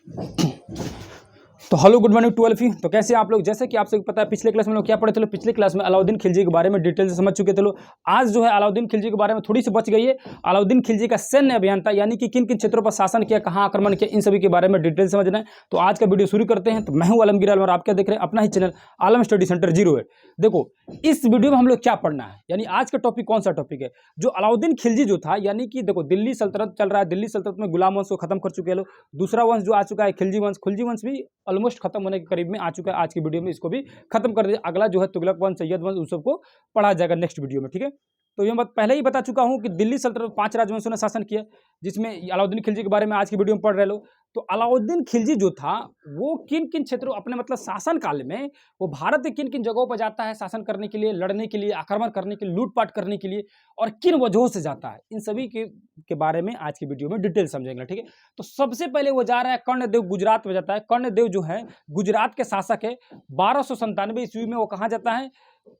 तो hello good morning to all of you. तो कैसे आप लोग, जैसे कि आप सबको पता है पिछले क्लास में लोग क्या पढ़े थे, पिछले क्लास में अलाउद्दीन खिलजी के बारे में डिटेल से समझ चुके थे लोग। आज जो है अलाउद्दीन खिलजी के बारे में थोड़ी सी बच गई है। अलाउद्दीन खिलजी का सैन्य अभियान था, यानी कि किन किन क्षेत्रों पर शासन किया, कहाँ आक्रमण किया, इन सभी के बारे में डिटेल समझना है। तो आज का वीडियो शुरू करते हैं। तो मैं हूं आलमगीर आलम और आप क्या देख रहे हैं, अपना ही चैनल आलम स्टडी सेंटर 08। देखो इस वीडियो में हम लोग क्या पढ़ना है, यानी आज का टॉपिक कौन सा टॉपिक है, जो अलाउद्दीन खिलजी जो था, यानी कि देखो दिल्ली सल्तनत चल रहा है, दिल्ली सल्तनत में गुलाम वंश को खत्म कर चुके हैं लोग। दूसरा वंश जो आ चुका है खिलजी वंश, खिलजी वंश भी ऑलमोस्ट खत्म होने के करीब में आ चुका है। आज की वीडियो में इसको भी खत्म कर दिया। अगला जो है तुगलक वंश, सैयद वंश, उन सबको पढ़ा जाएगा नेक्स्ट वीडियो में, ठीक है। तो ये मैं पहले ही बता चुका हूं कि दिल्ली सल्तनत 5 राजवंशों ने शासन किया, जिसमें अलाउद्दीन खिलजी के बारे में आज की वीडियो में पढ़ रहे लोग। तो अलाउद्दीन खिलजी जो था वो किन किन क्षेत्रों अपने मतलब शासन काल में वो भारत के किन किन जगहों पर जाता है शासन करने के लिए, लड़ने के लिए, आक्रमण करने के लिए, लूटपाट करने के लिए, और किन वजहों से जाता है, इन सभी के बारे में आज की वीडियो में डिटेल समझेंगे, ठीक है। तो सबसे पहले वो जा रहा है कर्णदेव, गुजरात में जाता है। कर्णदेव जो है गुजरात के शासक है। 1297 ईस्वी में वो कहाँ जाता है,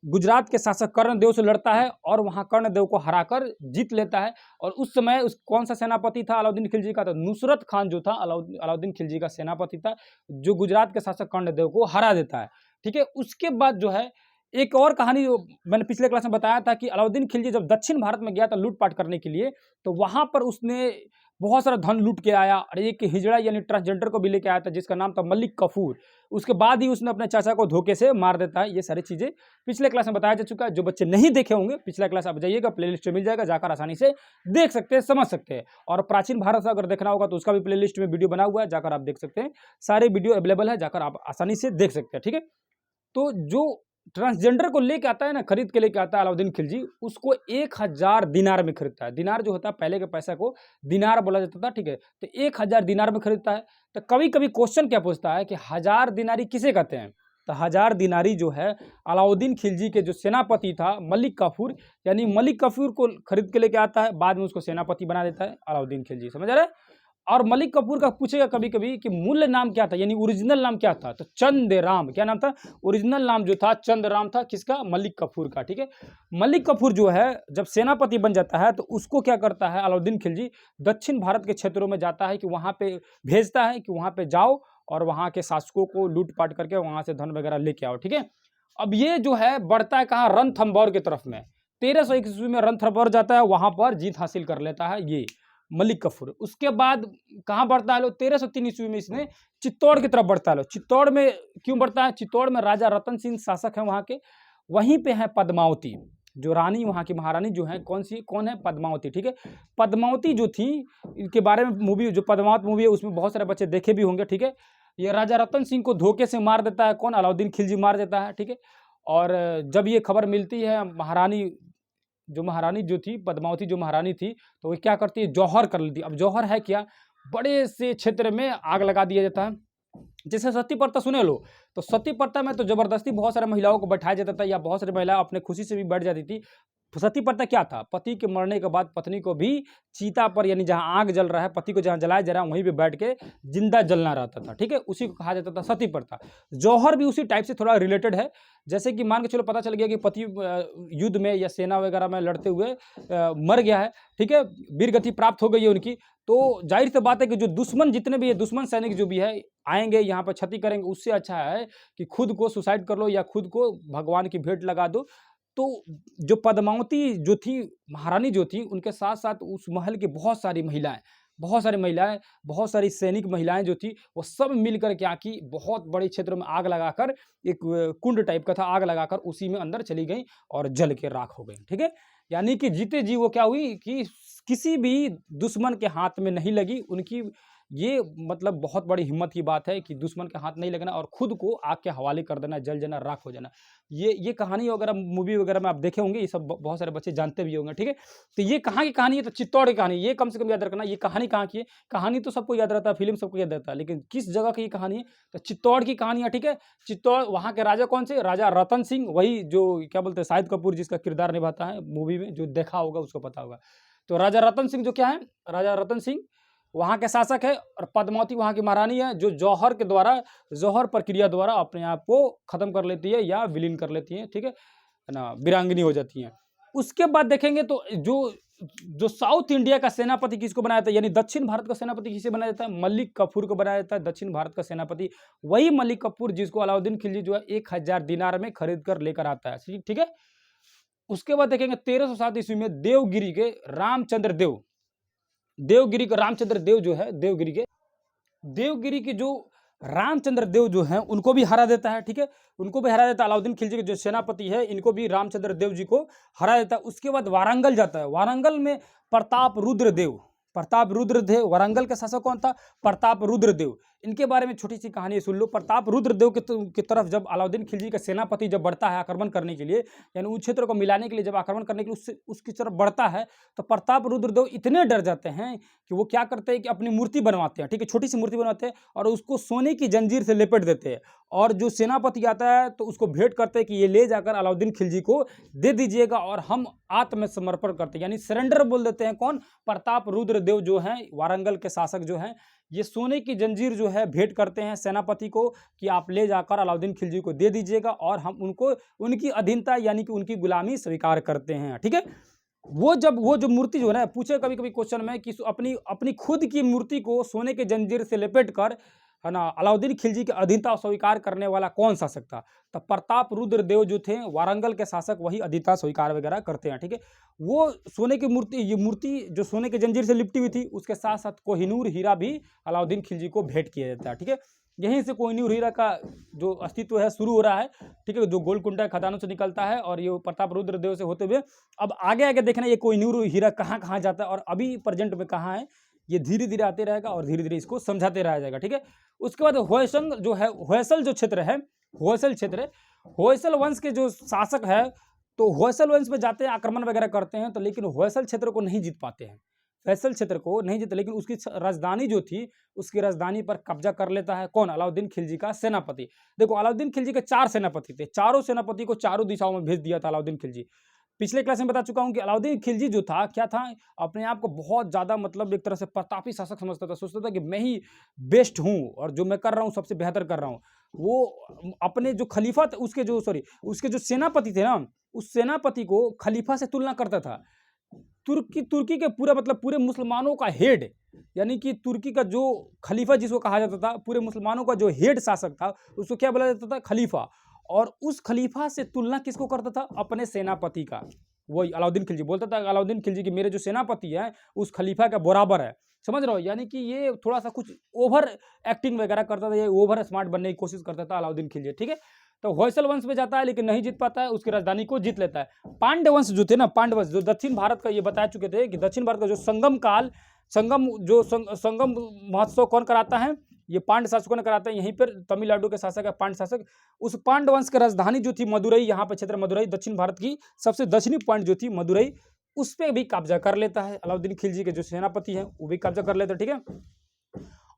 गुजरात के शासक कर्णदेव से लड़ता है और वहां कर्णदेव को हराकर जीत लेता है। और उस समय उस कौन सा सेनापति था अलाउद्दीन खिलजी का, तो नुसरत खान जो था अलाउद्दीन खिलजी का सेनापति था, जो गुजरात के शासक कर्णदेव को हरा देता है, ठीक है। उसके बाद जो है एक और कहानी जो मैंने पिछले क्लास में बताया था कि अलाउद्दीन खिलजी जब दक्षिण भारत में गया था लूटपाट करने के लिए, तो वहां पर उसने बहुत सारा धन लूट के आया और एक हिजड़ा यानी ट्रांसजेंडर को भी लेके आया था, जिसका नाम था मलिक कफूर। उसके बाद ही उसने अपने चाचा को धोखे से मार देता है। ये सारी चीजें पिछले क्लास में बताया जा चुका है। जो बच्चे नहीं देखे होंगे पिछला क्लास आप जाइएगा, प्लेलिस्ट में मिल जाएगा, जाकर आसानी से देख सकते हैं, समझ सकते हैं। और प्राचीन भारत से अगर देखना होगा तो उसका भी प्लेलिस्ट में वीडियो बना हुआ है, जाकर आप देख सकते हैं। सारे वीडियो अवेलेबल है, जाकर आप आसानी से देख सकते हैं, ठीक है। तो जो ट्रांसजेंडर को लेके आता है ना, खरीद के लेके आता है अलाउद्दीन खिलजी, उसको 1000 दिनार में खरीदता है। दिनार जो होता है पहले के पैसा को दिनार बोला जाता था, ठीक है। तो 1000 दिनार में खरीदता है। तो कभी कभी क्वेश्चन क्या पूछता है कि 1000 दिनारी किसे कहते हैं, तो 1000 दिनारी जो है अलाउद्दीन खिलजी के जो सेनापति था मलिक काफूर, यानी मलिक काफूर को खरीद के लेके आता है, बाद में उसको सेनापति बना देता है अलाउद्दीन खिलजी, समझ आ रहा है। और मलिक कपूर का पूछेगा कभी कभी कि मूल्य नाम क्या था, यानी ओरिजिनल नाम क्या था, तो चंदेराम, क्या नाम था, ओरिजिनल नाम जो था चंद्रराम था, किसका, मलिक कपूर का, ठीक है। मलिक कपूर जो है जब सेनापति बन जाता है तो उसको क्या करता है अलाउद्दीन खिलजी, दक्षिण भारत के क्षेत्रों में जाता है कि वहां पे भेजता है कि वहां पे जाओ और वहां के शासकों को लूटपाट करके वहां से धन वगैरह लेके आओ, ठीक है। अब ये जो है बढ़ता है कहाँ, रणथंभौर की तरफ में। 1301 ईस्वी में रणथंभौर जाता है, वहां पर जीत हासिल कर लेता है ये मलिक कफूर। उसके बाद कहाँ बढ़ता है लो, 1303 ईस्वी में इसने चित्तौड़ की तरफ बढ़ता है लो। चित्तौड़ में क्यों बढ़ता है, चित्तौड़ में राजा रतन सिंह शासक है वहां के। वहीं पे है पद्मावती, जो रानी वहां की महारानी जो है, कौन है, पद्मावती, ठीक है। पद्मावती जो थी, इनके बारे में मूवी, जो पद्मावत मूवी है उसमें बहुत सारे बच्चे देखे भी होंगे, ठीक है। ये राजा रतन सिंह को धोखे से मार देता है, कौन, अलाउद्दीन खिलजी मार देता है, ठीक है। और जब ये खबर मिलती है महारानी जो थी पद्मावती, जो महारानी थी, तो वो क्या करती है, जौहर कर लेती है। अब जौहर है क्या, बड़े से क्षेत्र में आग लगा दिया जाता है। जैसे सती प्रथा सुने लो, तो सती प्रथा में तो जबरदस्ती बहुत सारे महिलाओं को बैठाया जाता था, या बहुत सारी महिलाएं अपने खुशी से भी बैठ जाती थी। सती प्रथा क्या था, पति के मरने के बाद पत्नी को भी चीता पर, यानी जहां आग जल रहा है, पति को जहां जलाया जा रहा है वहीं पे बैठ के जिंदा जलना रहता था, ठीक है। उसी को कहा जाता था सती प्रथा। जौहर भी उसी टाइप से थोड़ा रिलेटेड है। जैसे कि मान के चलो पता चल गया कि पति युद्ध में या सेना वगैरह में लड़ते हुए मर गया है, ठीक है, वीरगति प्राप्त हो गई है उनकी, तो जाहिर सी बात है कि जो दुश्मन जितने भी है, दुश्मन सैनिक जो भी है आएंगे यहाँ पर क्षति करेंगे, उससे अच्छा है कि खुद को सुसाइड कर लो या खुद को भगवान की भेंट लगा दो। तो जो पद्मावती जो थी, महारानी जो थी, उनके साथ साथ उस महल की बहुत सारी महिलाएं, बहुत सारी सैनिक महिलाएं जो थी, वो सब मिलकर क्या की, बहुत बड़े क्षेत्र में आग लगाकर, एक कुंड टाइप का था, आग लगाकर उसी में अंदर चली गई और जल के राख हो गई, ठीक है। यानी कि जीते जी वो क्या हुई कि किसी भी दुश्मन के हाथ में नहीं लगी उनकी। ये मतलब बहुत बड़ी हिम्मत की बात है कि दुश्मन के हाथ नहीं लगना और खुद को आग के हवाले कर देना, जल जाना, राख हो जाना। ये कहानी वगैरह मूवी वगैरह में आप देखे होंगे, ये सब बहुत सारे बच्चे जानते भी होंगे, ठीक है। तो ये कहाँ की कहानी है, तो चित्तौड़ की कहानी। ये कम से कम याद रखना, ये कहानी कहाँ की है। कहानी तो सबको याद रहता है, फिल्म सबको याद रहता है, लेकिन किस जगह की कहानी है, तो चित्तौड़ की कहानी है, ठीक है। चित्तौड़, वहाँ के राजा कौन से, राजा रतन सिंह, वही जो क्या बोलते हैं शाहिद कपूर जिसका किरदार निभाता है मूवी में, जो देखा होगा उसको पता होगा। तो राजा रतन सिंह जो क्या है, राजा रतन सिंह वहाँ के शासक है, और पद्मावती वहाँ की महारानी है, जो जौहर प्रक्रिया द्वारा अपने आप को खत्म कर लेती है या विलीन कर लेती है, ठीक है ना, वीरांगनी हो जाती है। उसके बाद देखेंगे तो जो जो साउथ इंडिया का सेनापति किसको बनाया जाता है, यानी दक्षिण भारत का सेनापति किसे बनाया जाता है, मलिक कफूर को बनाया जाता है दक्षिण भारत का सेनापति। वही मलिक कफूर जिसको अलाउद्दीन खिलजी जो है 1000 दिनार में खरीद कर लेकर आता है, ठीक है। उसके बाद देखेंगे 1307 ईस्वी में देवगिरी के रामचंद्र देव, देवगिरी का रामचंद्र देव जो है, देवगिरी के जो रामचंद्र देव जो हैं उनको भी हरा देता है, ठीक है। उनको भी हरा देता है, अलाउद्दीन खिलजी के जो सेनापति है इनको भी रामचंद्र देव जी को हरा देता है। उसके बाद वारंगल जाता है, वारंगल में प्रताप रुद्र देव, प्रताप रुद्र देव, वारंगल का शासक कौन था, प्रताप रुद्र देव। इनके बारे में छोटी सी कहानी सुन लो। प्रताप रुद्र देव की तरफ जब अलाउद्दीन खिलजी का सेनापति जब बढ़ता है आक्रमण करने के लिए, यानी उस क्षेत्र को मिलाने के लिए जब आक्रमण करने के लिए उसकी तरफ बढ़ता है, तो प्रताप रुद्र देव इतने डर जाते हैं कि वो क्या करते हैं कि अपनी मूर्ति बनवाते हैं, ठीक है, छोटी सी मूर्ति बनवाते हैं और उसको सोने की जंजीर से लपेट देते हैं। और जो सेनापति आता है तो उसको भेंट करते हैं कि ये ले जाकर अलाउद्दीन खिलजी को दे दीजिएगा और हम आत्मसमर्पण करते हैं, यानी सरेंडर बोल देते हैं। कौन, प्रताप रुद्र देव जो हैं वारंगल के शासक जो हैं, ये सोने की जंजीर जो है भेंट करते हैं सेनापति को कि आप ले जाकर अलाउद्दीन खिलजी को दे दीजिएगा और हम उनको उनकी अधीनता यानी कि उनकी गुलामी स्वीकार करते हैं, ठीक है। वो जो मूर्ति जो है ना, पूछे कभी कभी क्वेश्चन में कि अपनी खुद की मूर्ति को सोने के जंजीर से लपेट कर, है ना, अलाउद्दीन खिलजी की अधीनता स्वीकार करने वाला कौन शासक था, तो प्रताप रुद्र देव जो थे वारंगल के शासक, वही अधीनता स्वीकार वगैरह करते हैं, ठीक है। वो सोने की मूर्ति, ये मूर्ति जो सोने के जंजीर से लिपटी हुई थी, उसके साथ साथ कोहिनूर हीरा भी अलाउद्दीन खिलजी को भेंट किया जाता है, ठीक है। यहीं से कोहिनूर हीरा का जो अस्तित्व है शुरू हो रहा है, ठीक है, जो गोलकुंडा खदानों से निकलता है और ये प्रताप रुद्र देव से होते हुए अब आगे आगे देखना ये कोहिनूर हीरा कहाँ कहाँ जाता है और अभी प्रेजेंट में कहाँ है, ये धीरे धीरे आते रहेगा और धीरे धीरे इसको समझाते रहा जाएगा, ठीक है। उसके बाद होयसल जो है, होयसल जो क्षेत्र है, होयसल क्षेत्र, होयसल वंश के जो शासक है, तो होयसल वंश में जाते हैं, आक्रमण वगैरह करते हैं, तो लेकिन होयसल क्षेत्र को नहीं जीत पाते हैं, फैसल क्षेत्र को नहीं जीते, लेकिन उसकी राजधानी जो थी, उसकी राजधानी पर कब्जा कर लेता है कौन, अलाउद्दीन खिलजी का सेनापति। देखो अलाउद्दीन खिलजी के 4 सेनापति थे, चारों सेनापति को चारों दिशाओं में भेज दिया था अलाउद्दीन खिलजी। पिछले क्लास में बता चुका हूं कि अलाउद्दीन खिलजी जो था, क्या था, अपने आप को बहुत ज़्यादा मतलब एक तरह से प्रतापी शासक समझता था, सोचता था कि मैं ही बेस्ट हूं और जो मैं कर रहा हूं सबसे बेहतर कर रहा हूं। वो अपने जो खलीफा थे, उसके जो सेनापति थे ना, उस सेनापति को खलीफा से तुलना करता था। तुर्की के पूरा मतलब पूरे मुसलमानों का हेड, यानी कि तुर्की का जो खलीफा जिसको कहा जाता था, पूरे मुसलमानों का जो हेड शासक था, उसको क्या बोला जाता था, खलीफा। और उस खलीफा से तुलना किसको करता था, अपने सेनापति का। वही अलाउद्दीन खिलजी बोलता था अलाउद्दीन खिलजी की मेरे जो सेनापति हैं उस खलीफा का बराबर है, समझ रहे हो। यानी कि ये थोड़ा सा कुछ ओवर एक्टिंग वगैरह करता था, ये ओवर स्मार्ट बनने की कोशिश करता था अलाउद्दीन खिलजी, ठीक है। तो होयसल वंश में जाता है लेकिन नहीं जीत पाता है, उसकी राजधानी को जीत लेता है। पांड्य वंश जो थे ना, पांड्य वंश जो दक्षिण भारत का, ये बता चुके थे कि दक्षिण भारत का जो संगम महोत्सव कौन कराता है, ये पांड्य शासकों ने कराते हैं। यहीं पर तमिलनाडु के शासक है पांड्य शासक। उस पांड्य वंश की राजधानी जो थी मदुरई, यहाँ पे क्षेत्र मदुरई, दक्षिण भारत की सबसे दक्षिणी पॉइंट जो थी मदुरई, उस पर भी कब्जा कर लेता है अलाउद्दीन खिलजी के जो सेनापति हैं, वो भी कब्जा कर लेते हैं, ठीक है।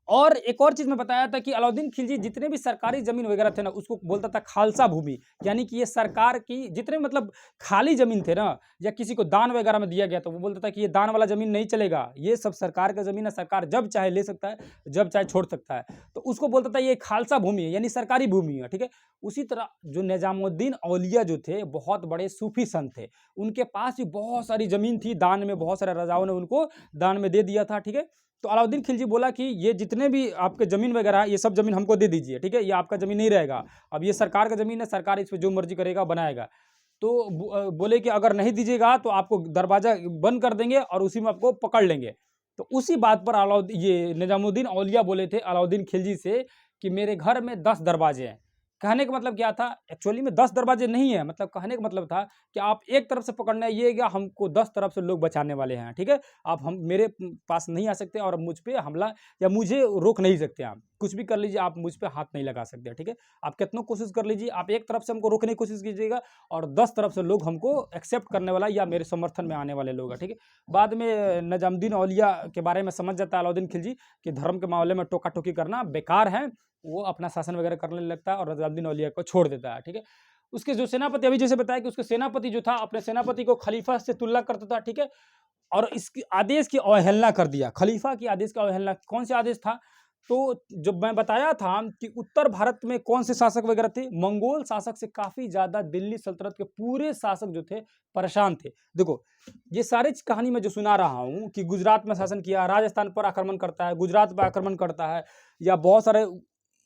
और एक और चीज मैं बताया था कि अलाउद्दीन खिलजी जितने भी सरकारी जमीन वगैरह थे ना, उसको बोलता था खालसा भूमि, यानी कि ये सरकार की जितने मतलब खाली जमीन थे ना, या किसी को दान वगैरह में दिया गया, तो वो बोलता था कि ये दान वाला जमीन नहीं चलेगा, ये सब सरकार का जमीन है, सरकार जब चाहे ले सकता है, जब चाहे छोड़ सकता है। तो उसको बोलता था ये खालसा भूमि है, यानी सरकारी भूमि है, ठीक है। उसी तरह जो निजामुद्दीन औलिया जो थे, बहुत बड़े सूफी संत थे, उनके पास भी बहुत सारी जमीन थी, दान में बहुत सारे राजाओं ने उनको दान में दे दिया था, ठीक है। तो अलाउद्दीन खिलजी बोला कि ये जितने भी आपके ज़मीन वगैरह है, ये सब ज़मीन हमको दे दीजिए, ठीक है, ये आपका ज़मीन नहीं रहेगा, अब ये सरकार का ज़मीन है, सरकार इस पर जो मर्जी करेगा बनाएगा। तो बोले कि अगर नहीं दीजिएगा तो आपको दरवाज़ा बंद कर देंगे और उसी में आपको पकड़ लेंगे। तो उसी बात पर ये निजामुद्दीन औलिया बोले थे अलाउद्दीन खिलजी से कि मेरे घर में 10 दरवाजे हैं। कहने का मतलब क्या था, एक्चुअली में 10 दरवाजे नहीं है, मतलब कहने का मतलब था कि आप एक तरफ से पकड़ना है, ये क्या हमको 10 तरफ से लोग बचाने वाले हैं, ठीक है। आप हम मेरे पास नहीं आ सकते और मुझ पे हमला या मुझे रोक नहीं सकते, आप कुछ भी कर लीजिए, आप मुझ पे हाथ नहीं लगा सकते, ठीक है। आप कितना कोशिश कर लीजिए, आप एक तरफ से हमको रोकने की कोशिश कीजिएगा और 10 तरफ से लोग हमको एक्सेप्ट करने वाला या मेरे समर्थन में आने वाले लोग हैं, ठीक है। बाद में निजामुद्दीन औलिया के बारे में समझ जाता है अलाउद्दीन खिलजी कि धर्म के मामले में टोका टोकी करना बेकार है, वो अपना शासन वगैरह करने लगता है और निजामुद्दीन औलिया को छोड़ देता है, ठीक है। उसके जो सेनापति, अभी जैसे बताया कि उसके सेनापति जो था, अपने सेनापति को खलीफा से तुलना करता था, ठीक है, और इसकी आदेश की अवहेलना कर दिया, खलीफा की आदेश का अवहेलना। कौन सा आदेश था, तो जब मैं बताया था कि उत्तर भारत में कौन से शासक वगैरह थे, मंगोल शासक से काफ़ी ज़्यादा दिल्ली सल्तनत के पूरे शासक जो थे परेशान थे। देखो, ये सारी कहानी मैं जो सुना रहा हूँ कि गुजरात में शासन किया, राजस्थान पर आक्रमण करता है, गुजरात पर आक्रमण करता है, या बहुत सारे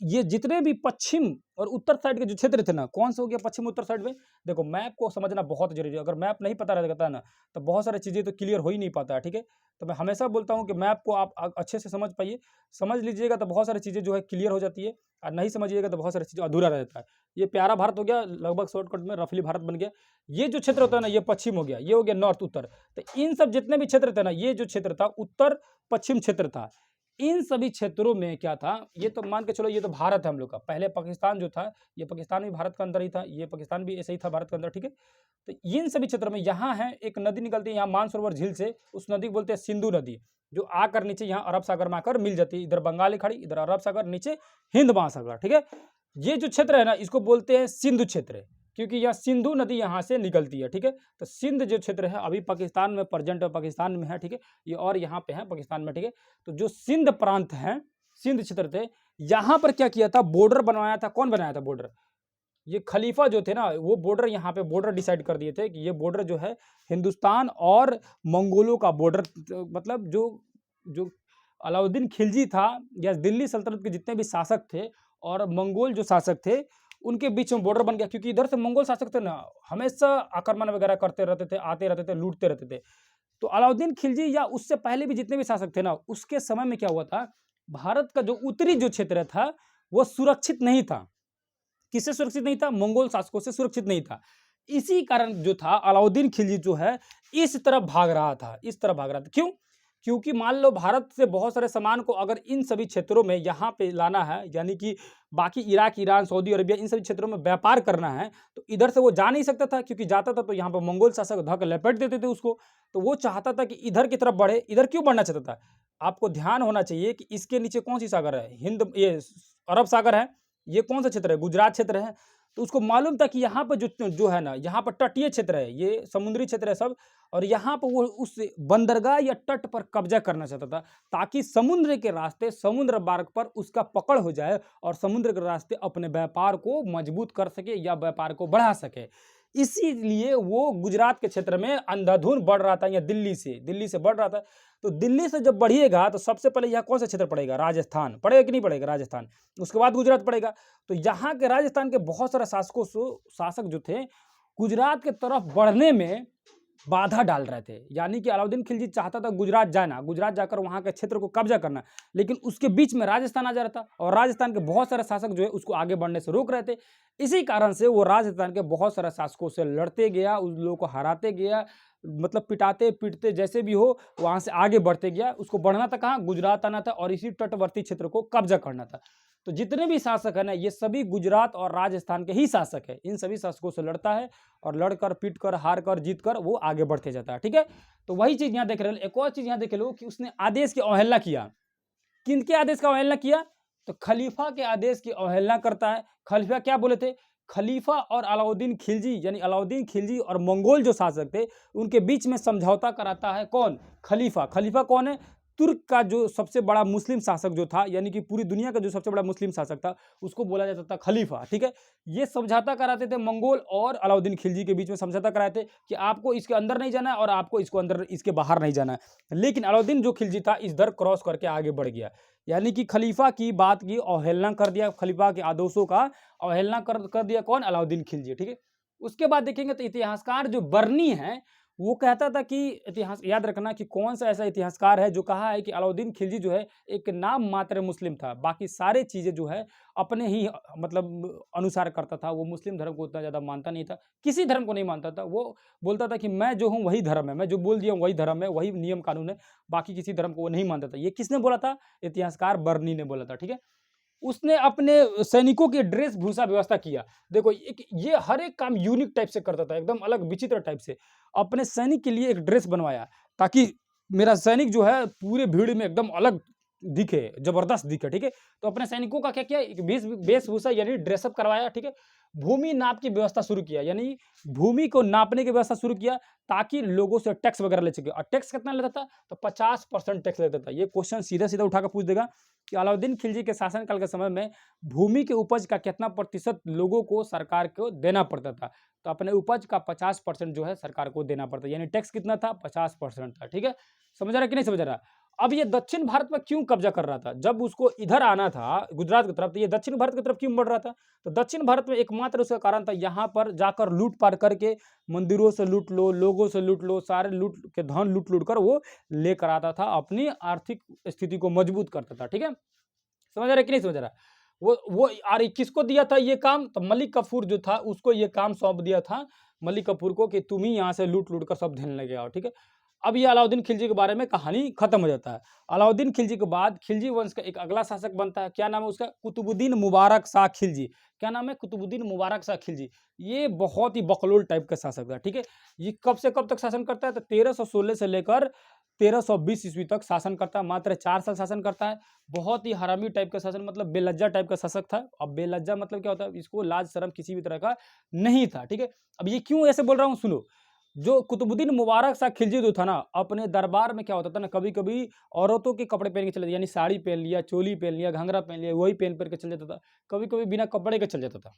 ये जितने भी पश्चिम और उत्तर साइड के जो क्षेत्र थे ना, कौन सा हो गया पश्चिम उत्तर साइड में, देखो मैप को समझना बहुत जरूरी है। अगर मैप नहीं पता रहता है ना, तो बहुत सारी चीज़ें तो क्लियर हो ही नहीं पाता है, ठीक है। तो मैं हमेशा बोलता हूँ कि मैप को आप अच्छे से समझ पाइए, समझ लीजिएगा तो बहुत सारी चीज़ें जो है क्लियर हो जाती है, और नहीं समझिएगा तो बहुत सारी चीज़ें अधूरा रहता है। ये प्यारा भारत हो गया, लगभग शॉर्टकट में रफली भारत बन गया। ये जो क्षेत्र होता है ना, ये पश्चिम हो गया, ये हो गया नॉर्थ उत्तर। तो इन सब जितने भी क्षेत्र थे ना, ये जो क्षेत्र था उत्तर पश्चिम क्षेत्र था। इन सभी क्षेत्रों में क्या था, ये तो मान के चलो ये तो भारत है हम लोग का। पहले पाकिस्तान जो था, ये पाकिस्तान भी भारत के अंदर ही था, ये पाकिस्तान भी ऐसे ही था भारत के अंदर, ठीक है। तो इन सभी क्षेत्रों में यहाँ है एक नदी निकलती है यहाँ मानसरोवर झील से, उस नदी को बोलते हैं सिंधु नदी, जो आकर नीचे यहाँ अरब सागर में आकर मिल जाती है। इधर बंगाल की खाड़ी, इधर अरब सागर, नीचे हिंद महासागर, ठीक है। ये जो क्षेत्र है ना, इसको बोलते हैं सिंधु क्षेत्र, क्योंकि यह सिंधु नदी यहाँ से निकलती है, ठीक है। तो सिंध जो क्षेत्र है अभी पाकिस्तान में, प्रेजेंट पाकिस्तान में है, ठीक है। ये और यहाँ पे है पाकिस्तान में, ठीक है। तो जो सिंध प्रांत है, सिंध क्षेत्र थे, यहाँ पर क्या किया था, बॉर्डर बनवाया था। कौन बनाया था बॉर्डर? ये खलीफा जो थे ना, वो बॉर्डर यहाँ पे बॉर्डर डिसाइड कर दिए थे कि ये बॉर्डर जो है हिंदुस्तान और मंगोलों का बॉर्डर, मतलब जो जो अलाउद्दीन खिलजी था या दिल्ली सल्तनत के जितने भी शासक थे और मंगोल जो शासक थे, उनके बीच में बॉर्डर बन गया। क्योंकि इधर से मंगोल शासक थे ना, हमेशा आक्रमण वगैरह करते रहते थे, आते रहते थे, लूटते रहते थे। तो अलाउद्दीन खिलजी या उससे पहले भी जितने भी शासक थे ना, उसके समय में क्या हुआ था, भारत का जो उत्तरी जो क्षेत्र था वो सुरक्षित नहीं था। किससे सुरक्षित नहीं था? मंगोल शासकों से सुरक्षित नहीं था। इसी कारण जो था अलाउद्दीन खिलजी जो है इस तरफ भाग रहा था, इस तरफ भाग रहा था। क्यों? क्योंकि मान लो भारत से बहुत सारे सामान को अगर इन सभी क्षेत्रों में यहाँ पे लाना है, यानी कि बाकी इराक, ईरान, सऊदी अरबिया, इन सभी क्षेत्रों में व्यापार करना है, तो इधर से वो जा नहीं सकता था, क्योंकि जाता था तो यहाँ पर मंगोल शासक धक लपेट देते थे उसको। तो वो चाहता था कि इधर की तरफ बढ़े। इधर क्यों बढ़ना चाहता था? आपको ध्यान होना चाहिए कि इसके नीचे कौन सी सागर है? हिंद, ये अरब सागर है। ये कौन सा क्षेत्र है? गुजरात क्षेत्र है। तो उसको मालूम था कि यहाँ पर जो है ना, यहाँ पर तटीय क्षेत्र है, ये समुद्री क्षेत्र है सब, और यहाँ पर वो उस बंदरगाह या तट पर कब्जा करना चाहता था, ताकि समुद्र के रास्ते, समुद्र मार्ग पर उसका पकड़ हो जाए और समुद्र के रास्ते अपने व्यापार को मजबूत कर सके या व्यापार को बढ़ा सके। इसीलिए वो गुजरात के क्षेत्र में अंधाधुंध बढ़ रहा था, या दिल्ली से बढ़ रहा था। तो दिल्ली से जब बढ़िएगा तो सबसे पहले यहाँ कौन सा क्षेत्र पड़ेगा? राजस्थान पड़ेगा कि नहीं पड़ेगा? राजस्थान। उसके बाद गुजरात पड़ेगा। तो यहाँ के राजस्थान के बहुत सारे शासक जो थे, गुजरात के तरफ बढ़ने में बाधा डाल रहे थे। यानी कि अलाउद्दीन खिलजी चाहता था गुजरात जाना, गुजरात जाकर वहाँ के क्षेत्र को कब्जा करना, लेकिन उसके बीच में राजस्थान आ जा रहा था, और राजस्थान के बहुत सारे शासक जो है उसको आगे बढ़ने से रोक रहे थे। इसी कारण से वो राजस्थान के बहुत सारे शासकों से लड़ते गया, उन लोगों को हराते गया, मतलब पिटाते पीटते जैसे भी हो वहाँ से आगे बढ़ते गया। उसको बढ़ना था कहाँ? गुजरात आना था, और इसी तटवर्ती क्षेत्र को कब्जा करना था। तो जितने भी शासक है ना, ये सभी गुजरात और राजस्थान के ही शासक है। इन सभी शासकों से लड़ता है, और लड़कर, पीट कर, हार कर, जीत कर वो आगे बढ़ते जाता है, ठीक है। तो वही चीज यहाँ देख रहे हो। एक और चीज यहाँ देख लो कि उसने आदेश की अवहेलना किया। किनके आदेश का अवहेलना किया? तो खलीफा के आदेश की अवहेलना करता है। खलीफा क्या बोले थे? खलीफा और अलाउद्दीन खिलजी, यानी अलाउद्दीन खिलजी और मंगोल जो शासक थे, उनके बीच में समझौता कराता है कौन? खलीफा। खलीफा कौन है? तुर्क का जो सबसे बड़ा मुस्लिम शासक जो था, यानी कि पूरी दुनिया का जो सबसे बड़ा मुस्लिम शासक था, उसको बोला जाता था खलीफा, ठीक है। ये समझौता कराते थे मंगोल और अलाउद्दीन खिलजी के बीच में समझौता कराए थे कि आपको इसके अंदर नहीं जाना है और आपको इसको अंदर, इसके बाहर नहीं जाना है। लेकिन अलाउद्दीन जो खिलजी था इस दर क्रॉस करके आगे बढ़ गया, यानी कि खलीफा की बात की अवहेलना कर दिया, खलीफा के आदेशों का अवहेलना कर दिया कौन? अलाउद्दीन खिलजी, ठीक है। उसके बाद देखेंगे तो इतिहासकार जो बर्नी है, वो कहता था कि इतिहास याद रखना कि कौन सा ऐसा इतिहासकार है जो कहा है कि अलाउद्दीन खिलजी जो है एक नाम मात्र मुस्लिम था, बाकी सारे चीज़ें जो है अपने ही मतलब अनुसार करता था। वो मुस्लिम धर्म को उतना ज़्यादा मानता नहीं था, किसी धर्म को नहीं मानता था। वो बोलता था कि मैं जो हूँ वही धर्म है, मैं जो बोल दिया हूँ वही धर्म है, वही नियम कानून है, बाकी किसी धर्म को वो नहीं मानता था। ये किसने बोला था? इतिहासकार बर्नी ने बोला था, ठीक है। उसने अपने सैनिकों की ड्रेस भूषा व्यवस्था किया। देखो ये हर एक काम यूनिक टाइप से करता था, एकदम अलग विचित्र टाइप से। अपने सैनिक के लिए एक ड्रेस बनवाया, ताकि मेरा सैनिक जो है पूरे भीड़ में एकदम अलग दिखे, जबरदस्त दिखे, ठीक है। तो अपने सैनिकों का क्या किया, एक वेशभूषा यानी ड्रेसअप करवाया, ठीक है। भूमि नाप की व्यवस्था शुरू किया, यानी भूमि को नापने की व्यवस्था शुरू किया ताकि लोगों से टैक्स वगैरह ले सके। और टैक्स कितना लेता था, तो 50% टैक्स लेता था। ये क्वेश्चन सीधा सीधा उठाकर पूछ देगा कि अलाउद्दीन खिलजी के शासनकाल के समय में भूमि के उपज का कितना प्रतिशत लोगों को सरकार को देना पड़ता था। तो अपने उपज का 50% जो है सरकार को देना पड़ता है, यानी टैक्स कितना था, 50% था, ठीक है। समझ रहा है कि नहीं समझ रहा। अब ये दक्षिण भारत में क्यों कब्जा कर रहा था, जब उसको इधर आना था गुजरात की तरफ, तो ये दक्षिण भारत की तरफ क्यों बढ़ रहा था। तो दक्षिण भारत में एकमात्र उसका कारण था, यहाँ पर जाकर लूट पाट करके मंदिरों से लूट लो, लोगों से लूट लो, सारे लूट के धन लूट लूट कर वो लेकर आता था, अपनी आर्थिक स्थिति को मजबूत करता था, ठीक है। समझ रहा है कि नहीं समझ रहा। वो और किसको दिया था ये काम, तो मलिक कफूर जो था उसको ये काम सौंप दिया था, मलिक कफूर को, कि तुम ही यहाँ से लूट लूट कर सब धन लगे आओ, ठीक है। अब ये अलाउद्दीन खिलजी के बारे में कहानी खत्म हो जाता है। अलाउद्दीन खिलजी के बाद खिलजी वंश का एक अगला शासक बनता है, क्या नाम है उसका, कुतुबुद्दीन मुबारक शाह खिलजी। क्या नाम है, कुतुबुद्दीन मुबारक शाह खिलजी। ये बहुत ही बकलोल टाइप का शासक था, ठीक है। ये कब से कब तक शासन करता है, तो 1316 से लेकर 1320 ईस्वी तक शासन करता है, मात्र 4 साल शासन करता है। बहुत ही हरामी टाइप का शासन, मतलब बेलज्जा टाइप का शासक था। अब बेलज्जा मतलब क्या होता है, इसको लाज शर्म किसी भी तरह का नहीं था, ठीक है। अब ये क्यों ऐसे बोल रहा हूँ, सुनो। जो कुतुबुद्दीन मुबारक शाह खिलजी जो था ना, अपने दरबार में क्या होता था ना, कभी कभी औरतों के कपड़े पहन के चले, यानी साड़ी पहन लिया, चोली पहन लिया, घंघरा पहन लिया, वही पहन के चल जाता था। कभी कभी बिना कपड़े के चल जाता था।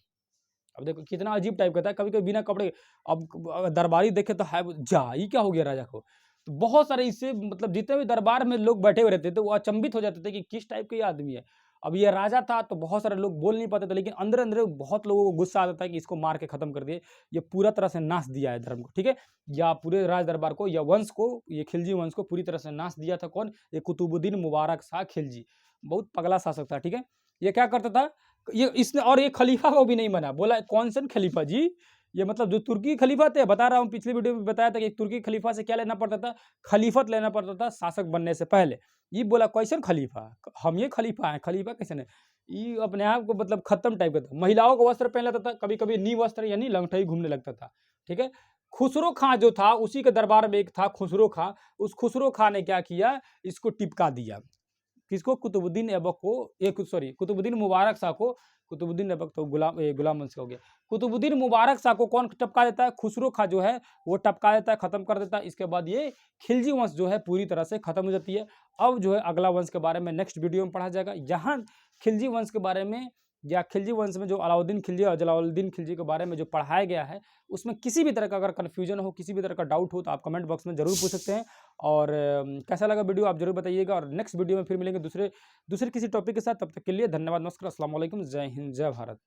अब देखो कितना अजीब टाइप का था, कभी कभी बिना कपड़े। अब दरबारी देखे तो है जा, ये क्या हो गया राजा को। तो बहुत सारे इससे मतलब जितने भी दरबार में लोग बैठे हुए रहते थे, वो अचंभित हो जाते थे कि किस टाइप का ये आदमी है। अब ये राजा था तो बहुत सारे लोग बोल नहीं पाते थे, लेकिन अंदर अंदर बहुत लोगों को गुस्सा आता था कि इसको मार के खत्म कर दिए, ये पूरा तरह से नाश दिया है धर्म को, ठीक है। या पूरे राज दरबार को या वंश को, ये खिलजी वंश को पूरी तरह से नाश दिया था कौन, ये कुतुबुद्दीन मुबारक शाह खिलजी। बहुत पगला शासक था, ठीक है। ये क्या करता था, ये इसने, और ये खलीफा को भी नहीं माना, बोला कौन सा खलीफा जी, ये मतलब जो तुर्की खलीफा थे, बता रहा हूँ पिछले वीडियो में बताया था कि तुर्की खलीफा से क्या लेना पड़ता था, खलीफत लेना पड़ता था शासक बनने से पहले। ये बोला कैसन खलीफा, हम ये खलीफा हैं, खलीफा कैसे ने, ये अपने आप को मतलब खत्म टाइप का था। महिलाओं को वस्त्र पहन लेता था, कभी कभी नी वस्त्र यानी लंगटई घूमने लगता था, ठीक है। खुसरो खां जो था, उसी के दरबार में एक था खुसरो खां। उस खुसरो खां ने क्या किया, इसको टिपका दिया, किसको, कुतुबुद्दीन ऐबक को, सॉरी कुतुबुद्दीन मुबारक शाह को। कुतुबुद्दीन ऐबक तो गुलाम वंश का हो गया। कुतुबुद्दीन मुबारक शाह को कौन टपका देता है, खुसरो खां जो है वो टपका देता है, खत्म कर देता है। इसके बाद ये खिलजी वंश जो है पूरी तरह से खत्म हो जाती है। अब जो है अगला वंश के बारे में नेक्स्ट वीडियो में पढ़ा जाएगा। यहाँ खिलजी वंश के बारे में या खिलजी वंश में जो अलाउद्दीन खिलजी और जलालुद्दीन खिलजी के बारे में जो पढ़ाया गया है, उसमें किसी भी तरह का अगर कन्फ्यूजन हो, किसी भी तरह का डाउट हो, तो आप कमेंट बॉक्स में जरूर पूछ सकते हैं। और कैसा लगा वीडियो आप जरूर बताइएगा। और नेक्स्ट वीडियो में फिर मिलेंगे दूसरे किसी टॉपिक के साथ। तब तक के लिए धन्यवाद, नमस्कार, अस्सलाम वालेकुम, जय हिंद, जय भारत।